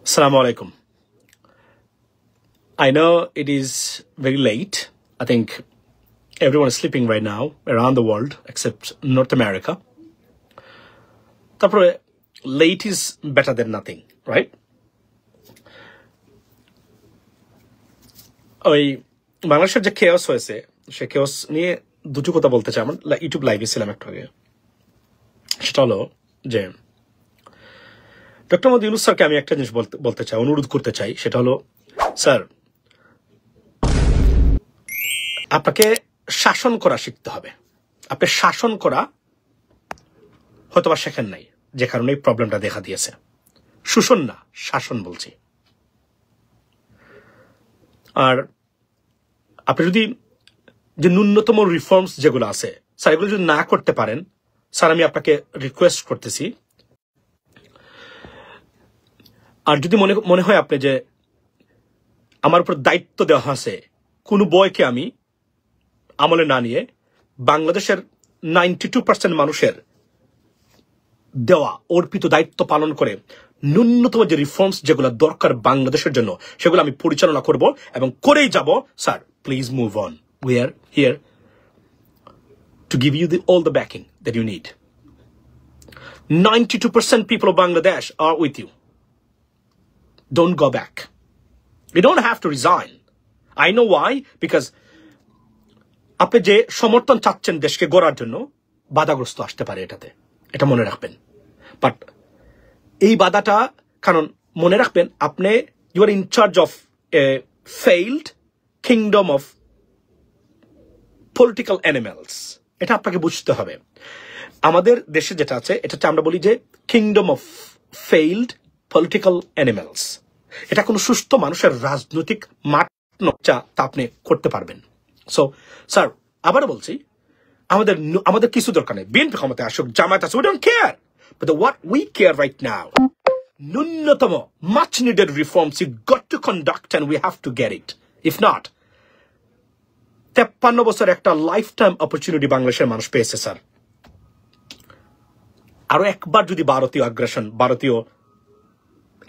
Assalamu alaikum. I know it is very late. I think everyone is sleeping right now around the world except North America. তারপরে late is better than nothing, right? ওই বাংলাদেশের যে chaos হয়েছে সে chaos নিয়ে দুটো কথা বলতে চাই। আমার ইউটিউব লাইভে ছিলাম একটু আগে। সেটা হলো যে ডক্টর মোহাম্মদ ইউনূস স্যারকে আমি একটা জিনিস বলতে চাই, অনুরোধ করতে চাই। সেটা হলো, স্যার আপনাকে শাসন করা শিখতে হবে। আপনি শাসন করা হয়তোবা শেখেন নাই, যে কারণে এই প্রবলেমটা দেখা দিয়েছে। শোষণ না, শাসন বলছি। আর আপনি যদি যে ন্যূনতম রিফর্মস যেগুলো আছে স্যার, এগুলো যদি না করতে পারেন, স্যার আমি আপনাকে রিকোয়েস্ট করতেছি, আর যদি মনে হয় আপনি যে আমার উপর দায়িত্ব দেওয়া আছে, কোন বয়কে আমি আমলে না নিয়ে বাংলাদেশের 92% মানুষের দেওয়া অর্পিত দায়িত্ব পালন করে ন্যূনতম যে রিফর্মস যেগুলো দরকার বাংলাদেশের জন্য, সেগুলো আমি পরিচালনা করব এবং করেই যাব। Sir please move on, we are here to give you all the backing that you need. 92% people of Bangladesh are with you. Don't go back. You don't have to resign. I know why, because আপনি যে সমর্থন চাচ্ছেন দেশকে গড়ার জন্য, বাধাগ্রস্ত আসতে পারে, এটা মনে রাখবেন। বাট এই বাধাটা, কারণ মনে রাখবেন আপনি you are in charge of a failed kingdom of political animals. এটা আপনাকে বুঝতে হবে। আমাদের দেশে যেটা আছে, এটা আমরা বলি যে kingdom of failed political animals. এটা কোনো সুস্থ মানুষের রাজনৈতিক মাঠ নকশা তা আপনি করতে পারবেন। সো স্যার আবারও বলছি, আমাদের কিছু দরকার নেই বিএনপি ক্ষমতায় আসুক, জামায়াত আসুক, we don't care, but what we care right now, ন্যূনতম much needed reforms you got to conduct and we have to get it. If not, 53 বছর একটা লাইফ টাইম অপরচুনিটি বাংলাদেশের মানুষ পেয়েছে স্যার। আরো একবার যদি ভারতীয় আগ্রাসন, ভারতীয়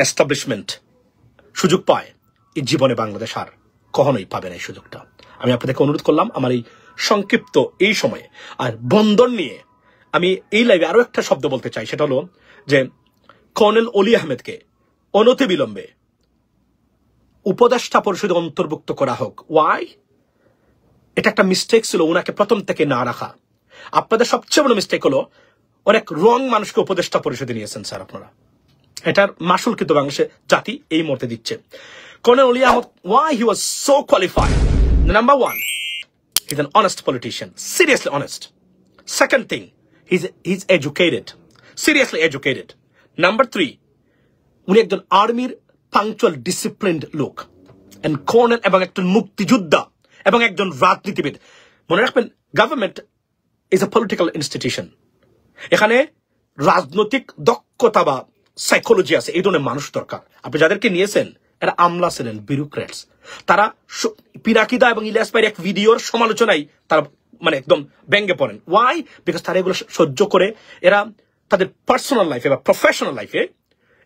এস্টাবলিশমেন্ট সুযোগ পায়, এই জীবনে বাংলাদেশ আর কখনোই পাবে না এই সুযোগটা। আমি আপনাদেরকে অনুরোধ করলাম আমার এই সংক্ষিপ্ত এই সময়ে। আর বন্দর নিয়ে আমি এই লাইভে আরো একটা শব্দ বলতে চাই, সেটা হলো যে কর্নেল অলি আহমেদকে অনতিবিলম্বে উপদেষ্টা পরিষদে অন্তর্ভুক্ত করা হোক। ওয়াই? এটা একটা মিস্টেক ছিল ওনাকে প্রথম থেকে না রাখা। আপনাদের সবচেয়ে বড় মিস্টেক হলো অনেক রং মানুষকে উপদেষ্টা পরিষদে নিয়েছেন স্যার আপনারা। এটার মাসুল কিন্তু বাংলাদেশের জাতি এই মুহূর্তে দিচ্ছে। Colonel Oli Ahmad, why he was so qualified? Number one, he's an honest politician, seriously honest. Second thing, he's educated, seriously educated. Number three, উনি একজন আর্মির পাংচুয়াল ডিসিপ্লিনড লোক, and কর্নেল এবং একজন মুক্তিযোদ্ধা এবং একজন রাজনীতিবিদ। মনে রাখবেন, government is a political institution. এখানে রাজনৈতিক দক্ষতা বা সাইকোলজি আছে, এই ধরনের মানুষ দরকার। আপনি যাদেরকে নিয়েছেন এরা আমলা ছিলেন, বিউরোক্রেটস। তারা পিনাকিদা এবং ইলিয়াস ভাইয়ের এক ভিডিওর সমালোচনায় তারা মানে একদম ব্যঙ্গে পড়েন। ওয়াই? বিকজ তারা এগুলো সহ্য করে, এরা তাদের পার্সোনাল লাইফে বা প্রফেশনাল লাইফে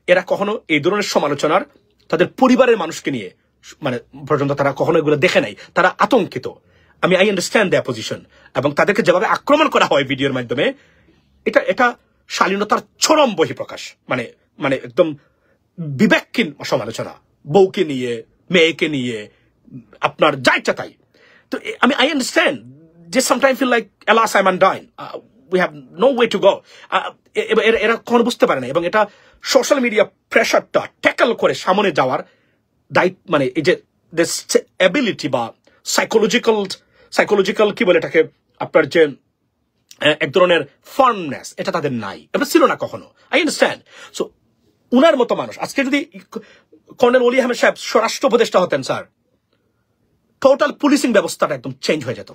এরা কখনো এই ধরনের সমালোচনার তাদের পরিবারের মানুষকে নিয়ে মানে পর্যন্ত তারা কখনো এগুলো দেখে নাই। তারা আতঙ্কিত। আমি আই আন্ডারস্ট্যান্ড দেয়ার পজিশন, এবং তাদেরকে যেভাবে আক্রমণ করা হয় ভিডিওর মাধ্যমে, এটা শালীনতার চরম বহিঃপ্রকাশ। মানে মানে একদম বিবেকহীন সমালোচনা, বউকে নিয়ে, মেয়েকে নিয়ে, আপনার যা ইচ্ছা তাই। তো আমি আই আন্ডারস্ট্যান্ড যে sometime feel like alas I'm undying, we have no way to go. এরা কখনো বুঝতে পারে না, এবং এটা সোশ্যাল মিডিয়া প্রেশারটা ট্যাকল করে সামনে যাওয়ার দায়িত্ব, মানে এই যে এবিলিটি বা সাইকোলজিক্যাল কি বলে এটাকে, আপনার যে এক ধরনের ফার্মনেস, এটা তাদের নাই, এটা ছিল না কখনো। I understand. সো উনার মতো মানুষ আজকে যদি কর্নেল অলি আহমেদ সাহেব স্বরাষ্ট্র উপদেষ্টা হতেন স্যার, টোটাল পুলিশিং ব্যবস্থাটা একদম চেঞ্জ হয়ে যেত।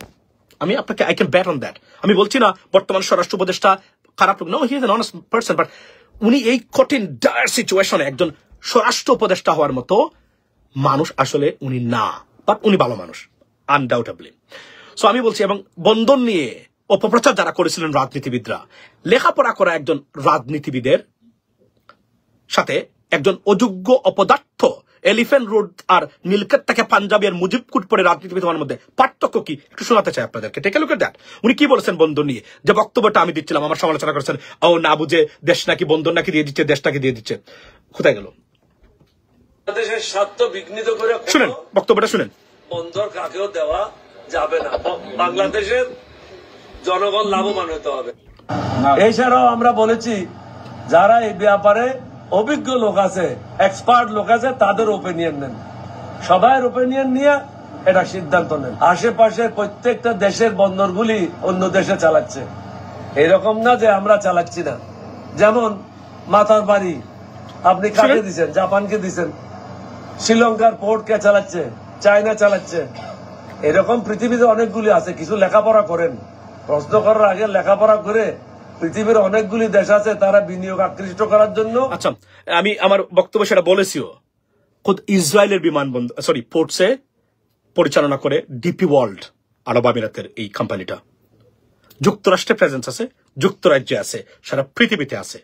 আমি আপনাকে I can bet on that. আমি বলছি না বর্তমান স্বরাষ্ট্র উপদেষ্টা খারাপ লোক, no, he is an honest person, but উনি এই কঠিন ডায়ার সিচুয়েশনে একজন স্বরাষ্ট্র উপদেষ্টা হওয়ার মতো মানুষ আসলে উনি না, বাট উনি ভালো মানুষ আনডাউটেবলি। সো আমি বলছি, এবং বন্দর নিয়ে অপপ্রচার যারা করেছিলেন রাজনীতিবিদরা, লেখাপড়া করা একজন রাজনীতিবিদের সাথে একজন অযোগ্য অপদার্থ এলিফ্যান্ট রোড আর নীলক্ষেত পাঞ্জাবি আর মুজিবকুট পরে রাজনীতিবিদের মধ্যে পার্থক্য কি একটু শোনাতে চাই আপনাদেরকে। Take a look at that. উনি কি বলেছেন বন্ধন নিয়ে, যে বক্তব্যটা আমি দিচ্ছিলাম, আমার সমালোচনা করেছেন, ও না বুঝে দেশ নাকি বন্ধন নাকি দিয়ে দিচ্ছে, দেশ নাকি দিয়ে দিচ্ছে। কোথায় গেল? বাংলাদেশের স্বার্থ বিঘ্নিত করে শুনেন বক্তব্যটা, শুনেন। বন্দর কাকেও দেওয়া যাবে না, বাংলাদেশের জনগণ লাভবান হতে হবে। এছাড়াও আমরা বলেছি যারা এই ব্যাপারে অভিজ্ঞ লোক আছে, এক্সপার্ট লোক আছে, তাদের ওপিনিয়ন নেন, সবার ওপিনিয়ন নিয়ে এটা সিদ্ধান্ত নেন। আশেপাশের প্রত্যেকটা দেশের বন্দরগুলি অন্য দেশে চালাচ্ছে, এরকম না যে আমরা চালাচ্ছি না। যেমন মাতার বাড়ি আপনি কাকে দিচ্ছেন? জাপানকে দিচ্ছেন। শ্রীলঙ্কার পোর্ট কে চালাচ্ছে? চায়না চালাচ্ছে। এরকম পৃথিবীতে অনেকগুলি আছে। কিছু লেখাপড়া করেন, প্রশ্ন করার আগে লেখাপড়া করে। পৃথিবীর অনেকগুলি দেশ আছে তারা বিনিয়োগ আকৃষ্ট করার জন্য। আচ্ছা, আমি আমার বক্তব্য সেটা বলেছিও। খুদ ইসরায়েলের বিমানবন্দর পোর্টসে পরিচালনা করে ডিপি ওয়ার্ল্ড, আরব আমিরাতের এই কোম্পানিটা। যুক্তরাষ্ট্রে প্রেজেন্স আছে, যুক্তরাজ্যে আছে, সারা পৃথিবীতে আছে।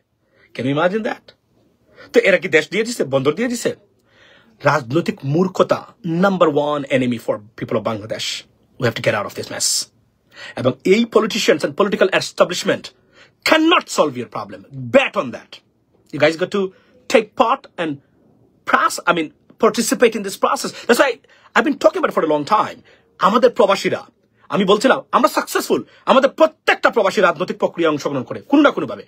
Can you imagine that? তো এরা কি দেশ দিয়ে দিছে, বন্দর দিয়ে দিছে? রাজনৈতিক মূর্খতা number one enemy for people of Bangladesh. We have to get out of this mess. এবং এই politicians and political establishment cannot solve your problem. Bet on that. You guys got to take part and participate in this process. That's why I've been talking about it for a long time. আমাদের প্রবাসীরা, আমি বলছিলাম আমরা successful, আমাদের প্রত্যেকটা প্রবাসী রাজনৈতিক প্রক্রিয়া অংশগ্রহণ করে কোনো না কোনো ভাবে।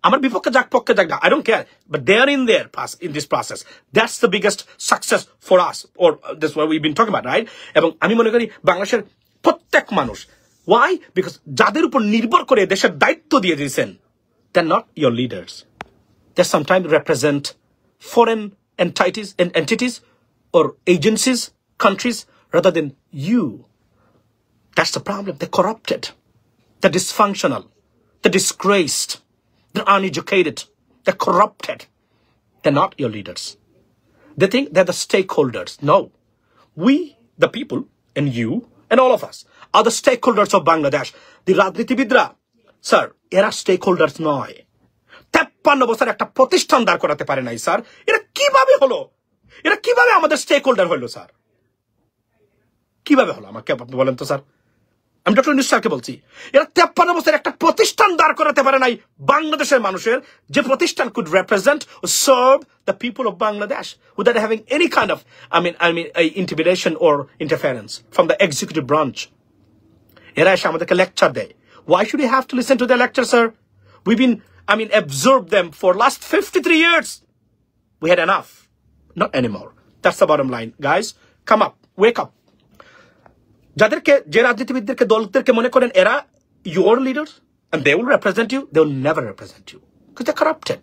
আমার বিপক্ষে যাক পক্ষে যাক, I don't care, but they are in there in this process. That's the biggest success for us, or that's what we've been talking about, right? এবং আমি মনে করি বাংলাদেশের প্রত্যেক মানুষ, why? Because যাদের উপর নির্ভর করে দেশের দায়িত্ব দিয়ে দিয়েছেন, they're not your leaders. They sometimes represent foreign entities or agencies, countries, rather than you. That's the problem. They're corrupted. They're dysfunctional. They're disgraced. They're uneducated. They're corrupted. They're not your leaders. They think they're the stakeholders. No. We, the people, and you, and all of us, are the stakeholders of Bangladesh. The রাজনীতিবিদরা, sir, এরা স্টেকহোল্ডার্স নয়। 53 বছর একটা প্রতিষ্ঠান দাঁড় করাতে পারে নাই স্যার। এরা কিভাবে হলো? এরা কিভাবে আমাদের স্টেক হোল্ডার হলো স্যার? কিভাবে হলো আমাকে আপনি বলেন তো স্যার? আমি ডক্টর ইউনূস স্যারকে বলছি, এরা 53 বছর একটা প্রতিষ্ঠান দাঁড় করাতে পারে নাই বাংলাদেশের মানুষের, যে প্রতিষ্ঠান could represent or serve the people of Bangladesh without having any kind of intimidation or interference from the executive branch. এরা এসে আমাদেরকে লেকচার দেয়। Why should we have to listen to their lecture, sir? We've been absorbed them for last 53 years. We had enough. Not anymore. That's the bottom line. Guys, come up. Wake up. যাদেরকে, যে রাজনীতিবিদদেরকে, দলদেরকে মনে করেন এরা your leaders and they will represent you, they will never represent you because they're corrupted.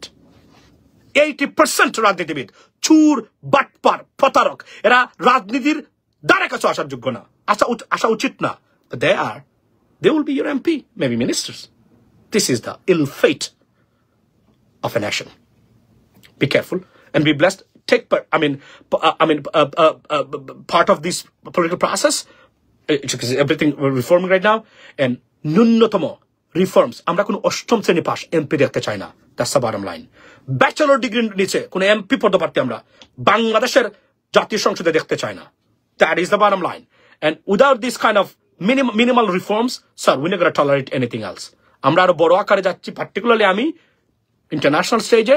80% রাজনীতিবিদ চুর, বাটপার, প্রতারক। এরা রাজনীতির দ্বারে কাছে আসার যোগ্য না, আসা উচিত না। But they will be your MP, maybe ministers. This is the ill fate of a nation. Be careful and be blessed. Take part. Part of this political process. Everything we're reforming right now, and ন্যূনতম reforms. আমরা কোনো অষ্টম শ্রেণী pass MP দেখতে চাই না। That's the bottom line. Bachelor degree নিচে কোনো এমপি পদপ্রার্থী আমরা বাংলাদেশের জাতীয় সংসদে দেখতে চাই না। That is the bottom line. And without this kind of minimal reforms, sir, we're not going to tolerate anything else. আমরা আরো বড় আকারে যাচ্ছি, particularly আমি international stage,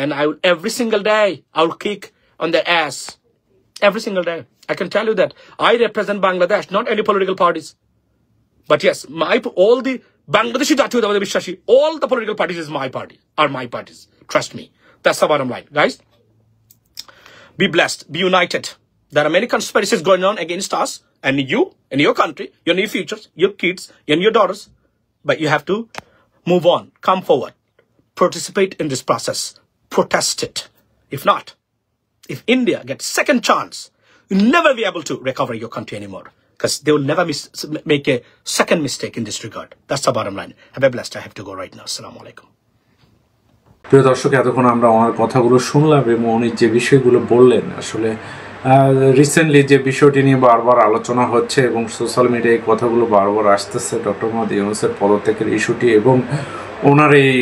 and every single day I will kick on their ass. Every single day. I can tell you that I represent Bangladesh, not any political parties. But yes, all the Bangladeshi Jatiyotawadi Bishwashi, all the political parties are my parties. Trust me. That's the bottom line. Guys, be blessed, be united. There are many conspiracies going on against us and you and your country, your new futures, your kids, and your daughters. But you have to move on, come forward, participate in this process, protest it. If not, if India gets second chance, you'll never be able to recover your country anymore, because they will never make a second mistake in this regard. That's the bottom line. Have a blessed. I have to go right now. Assalamu alaikum. প্রিয় দর্শক, এতক্ষণ আমরা ওনার কথাগুলো শুনলাম এবং উনি যে বিষয়গুলো বললেন, আসলে রিসেন্টলি যে বিষয়টি নিয়ে বারবার আলোচনা হচ্ছে এবং সোশ্যাল মিডিয়ায় কথাগুলো বারবার আসতেছে, ডক্টর মোহাম্মদ ইউনূসের পদত্যাগের ইস্যুটি এবং ওনার এই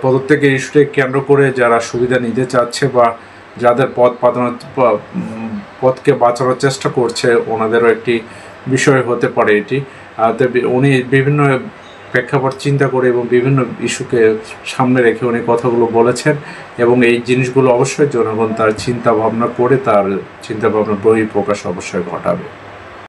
পদত্যাগের ইস্যুটি কেন্দ্র করে যারা সুবিধা নিতে চাচ্ছে বা যাদের পথকে বাঁচানোর চেষ্টা করছে ওনাদেরও একটি বিষয় হতে পারে এটি। উনি বিভিন্ন প্রেক্ষাপট চিন্তা করে এবং বিভিন্ন ইস্যুকে সামনে রেখে উনি কথাগুলো বলেছেন, এবং এই জিনিসগুলো অবশ্যই জনগণ তার চিন্তা ভাবনা করে তার চিন্তা ভাবনার বহিঃপ্রকাশ অবশ্যই ঘটাবে।